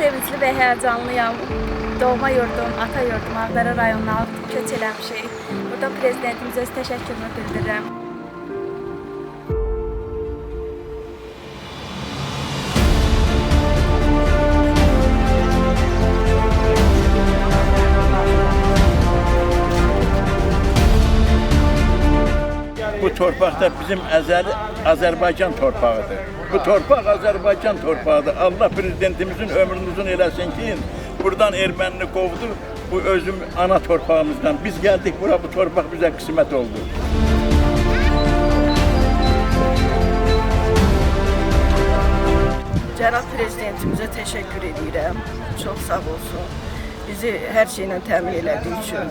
sevincli və həyəcanlıyam. Doğma yurdum, ata yurdum, Ağdərə rayonuna köç eləmişik. Burada prezidentimizə öz təşəkkürümü bildirirəm. Bu torpaq da bizim Azərbaycan torpağıdır. Bu torpaq Azərbaycan torpağıdır. Allah prezidentimizin ömrünü uzun eləsin ki, buradan ermənini qovdu. Bu özüm ana torpağımızdan. Biz geldik bura, bu torpaq bizə qismət oldu. Cənab prezidentimizə təşəkkür edirəm. Çox sağ olsun. Bizi hər şeylə təmin elədiyi üçün.